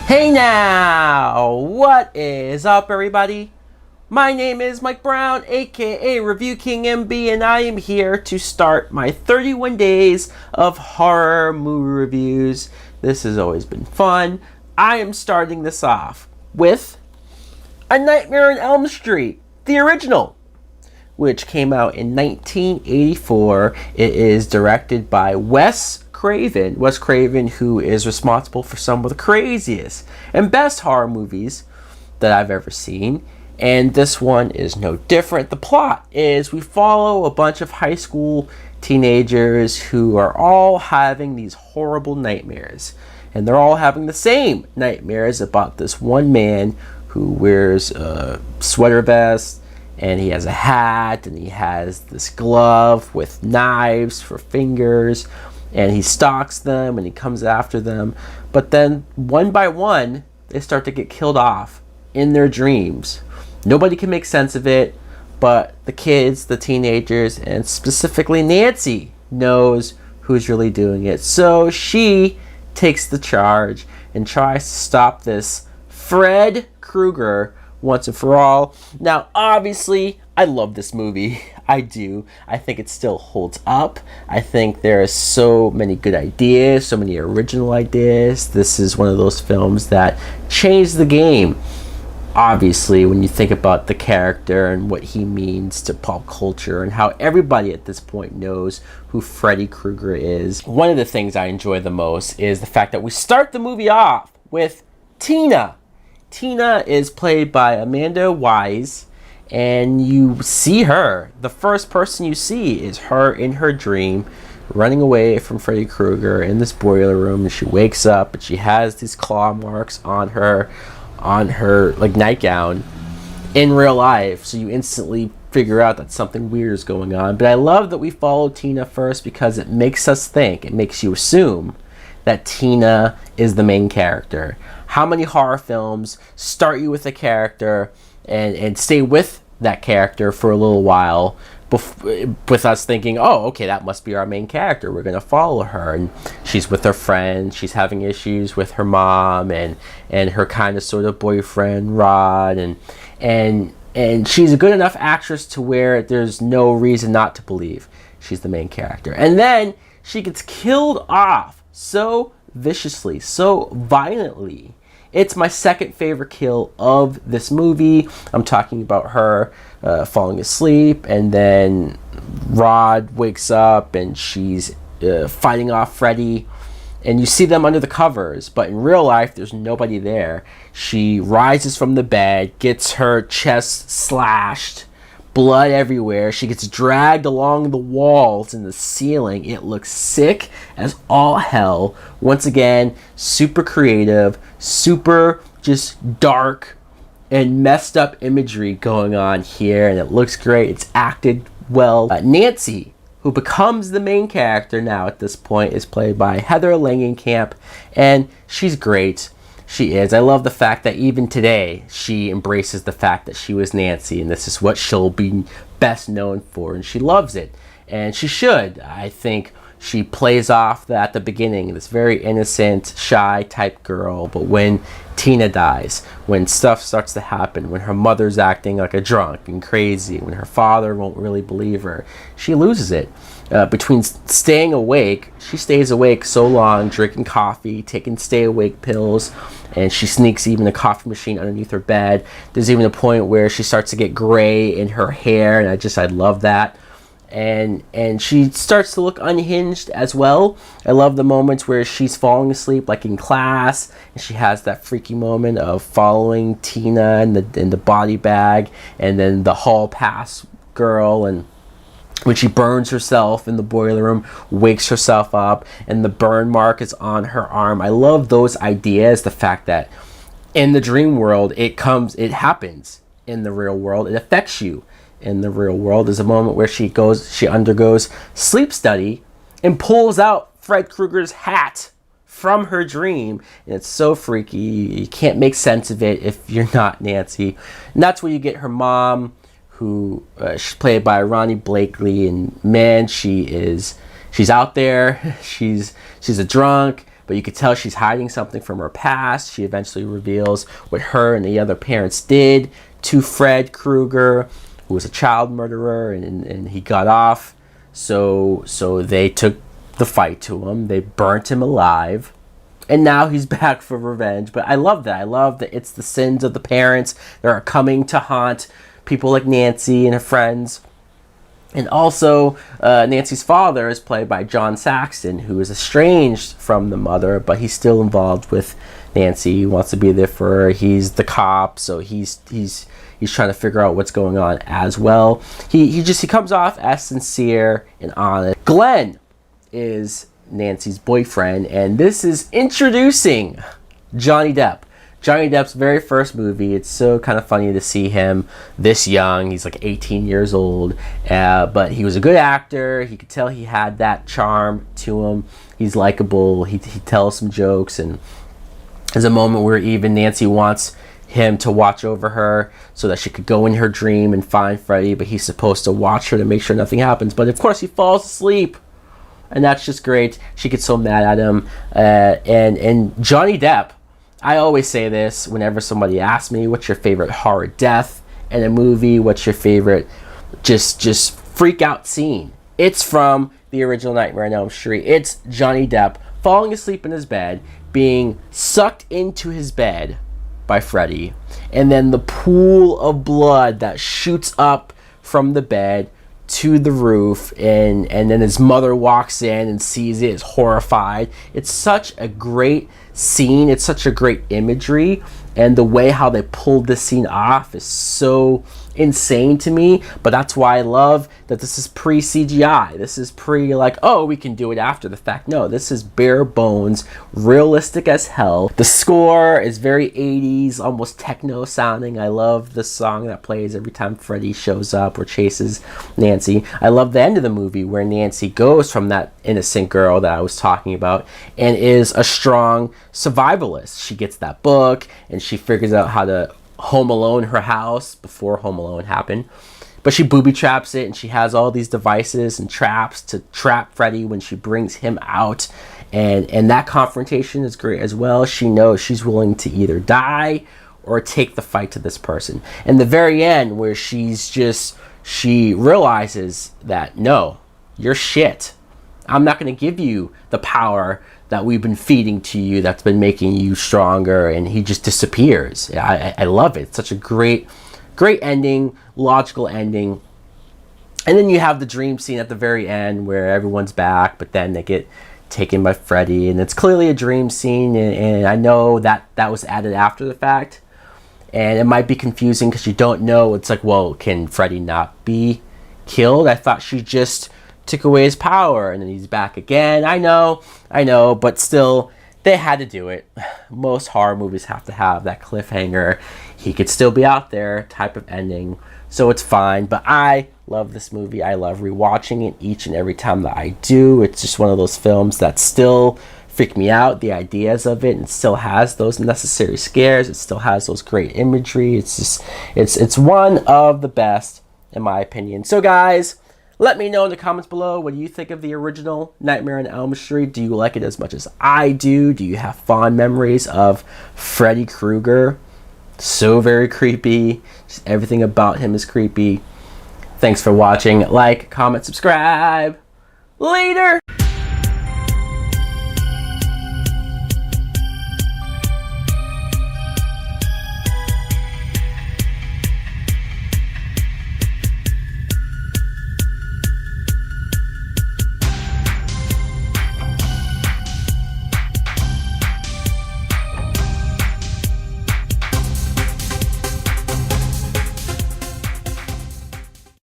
Hey now! What is up, everybody? My name is Mike Brown, aka Review King MB, and I am here to start my 31 days of horror movie reviews. This has always been fun. I am starting this off with A Nightmare on Elm Street, the original, which came out in 1984. It is directed by Wes Craven, who is responsible for some of the craziest and best horror movies that I've ever seen. And this one is no different. The plot is we follow a bunch of high school teenagers who are all having these horrible nightmares. And they're all having the same nightmares about this one man who wears a sweater vest, and he has a hat, and he has this glove with knives for fingers, and he stalks them and he comes after them. But then one by one they start to get killed off in their dreams. Nobody can make sense of it, but the kids, the teenagers, and specifically Nancy knows who's really doing it. So she takes the charge and tries to stop this Fred Krueger once and for all. Now, obviously, I love this movie. I do. I think it still holds up. I think there are so many good ideas, so many original ideas. This is one of those films that changed the game. Obviously, when you think about the character and what he means to pop culture and how everybody at this point knows who Freddy Krueger is. One of the things I enjoy the most is the fact that we start the movie off with Tina. Tina is played by Amanda Wise, and you see her. The first person you see is her in her dream, running away from Freddy Krueger in this boiler room, and she wakes up and she has these claw marks on her like nightgown in real life. So you instantly figure out that something weird is going on. But I love that we follow Tina first because it makes us think, it makes you assume that Tina is the main character. How many horror films start you with a character and stay with that character for a little while with us thinking, oh, okay, that must be our main character. We're going to follow her. And she's with her friend. She's having issues with her mom and her kind of sort of boyfriend, Rod. And she's a good enough actress to where there's no reason not to believe she's the main character. And then she gets killed off so viciously, so violently. It's my second favorite kill of this movie. I'm talking about her falling asleep, and then Rod wakes up and she's fighting off Freddy, and you see them under the covers, but in real life there's nobody there. She rises from the bed, gets her chest slashed, blood everywhere. She gets dragged along the walls and the ceiling. It looks sick as all hell. Once again, super creative, super just dark and messed up imagery going on here, and it looks great. It's acted well. Nancy, who becomes the main character now at this point, is played by Heather Langenkamp, and she's great. She is. I love the fact that even today she embraces the fact that she was Nancy, and this is what she'll be best known for, and she loves it. And she should. I think she plays off at the beginning, this very innocent, shy type girl, but when Tina dies, when stuff starts to happen, when her mother's acting like a drunk and crazy, when her father won't really believe her, she loses it. Between staying awake, she stays awake so long, drinking coffee, taking stay awake pills, and she sneaks even a coffee machine underneath her bed. There's even a point where she starts to get gray in her hair, and I love that. And she starts to look unhinged as well. I love the moments where she's falling asleep, like in class, and she has that freaky moment of following Tina in the body bag, and then the hall pass girl, and when she burns herself in the boiler room, wakes herself up, and the burn mark is on her arm. I love those ideas, the fact that in the dream world, it happens in the real world. It affects you in the real world. There's a moment where she undergoes sleep study and pulls out Fred Krueger's hat from her dream, and it's so freaky. You can't make sense of it if you're not Nancy. And that's where you get her mom, who she's played by Ronnie Blakely, and man, she's out there. She's a drunk, but you could tell she's hiding something from her past. She eventually reveals what her and the other parents did to Fred Krueger, who was a child murderer, and he got off. So they took the fight to him. They burnt him alive. And now he's back for revenge. But I love that. I love that it's the sins of the parents that are coming to haunt people like Nancy and her friends. And also, Nancy's father is played by John Saxon, who is estranged from the mother, but he's still involved with Nancy. He wants to be there for her. He's the cop, so he's trying to figure out what's going on as well. He comes off as sincere and honest. Glenn is Nancy's boyfriend, and this is introducing Johnny Depp. Johnny Depp's very first movie. It's so kind of funny to see him this young. He's like 18 years old, but he was a good actor. He could tell he had that charm to him. He's likable. He tells some jokes, and there's a moment where even Nancy wants him to watch over her so that she could go in her dream and find Freddy, but he's supposed to watch her to make sure nothing happens. But of course he falls asleep, and that's just great. She gets so mad at him, and Johnny Depp, I always say this whenever somebody asks me, what's your favorite horror death in a movie? What's your favorite just freak out scene? It's from the original Nightmare on Elm Street. It's Johnny Depp falling asleep in his bed, being sucked into his bed by Freddy, and then the pool of blood that shoots up from the bed to the roof, and then his mother walks in and sees it, is horrified. It's such a great scene. It's such a great imagery, and the way how they pulled this scene off is so insane to me. But that's why I love that this is pre-CGI. This is pre like, oh, we can do it after the fact. No, this is bare bones, realistic as hell. The score is very 80s, almost techno sounding. I love the song that plays every time Freddy shows up or chases Nancy. I love the end of the movie where Nancy goes from that innocent girl that I was talking about and is a strong survivalist. She gets that book and she figures out how to Home Alone her house before Home Alone happened, but she booby traps it, and she has all these devices and traps to trap Freddy when she brings him out, and that confrontation is great as well. She knows she's willing to either die or take the fight to this person. And the very end where she realizes that, no, you're shit. I'm not going to give you the power that we've been feeding to you that's been making you stronger, and he just disappears. I love it. It's such a great ending, logical ending. And then you have the dream scene at the very end where everyone's back, but then they get taken by Freddy, and it's clearly a dream scene, and I know that was added after the fact, and it might be confusing because you don't know. It's like, well, can Freddy not be killed? I thought she just took away his power and then he's back again. I know, but still, they had to do it. Most horror movies have to have that cliffhanger. He could still be out there type of ending, so it's fine. But I love this movie. I love rewatching it each and every time that I do. It's just one of those films that still freak me out, the ideas of it, and it still has those necessary scares. It still has those great imagery. It's one of the best in my opinion. So guys, let me know in the comments below, what do you think of the original Nightmare on Elm Street? Do you like it as much as I do? Do you have fond memories of Freddy Krueger? So very creepy. Just everything about him is creepy. Thanks for watching. Like, comment, subscribe. Later!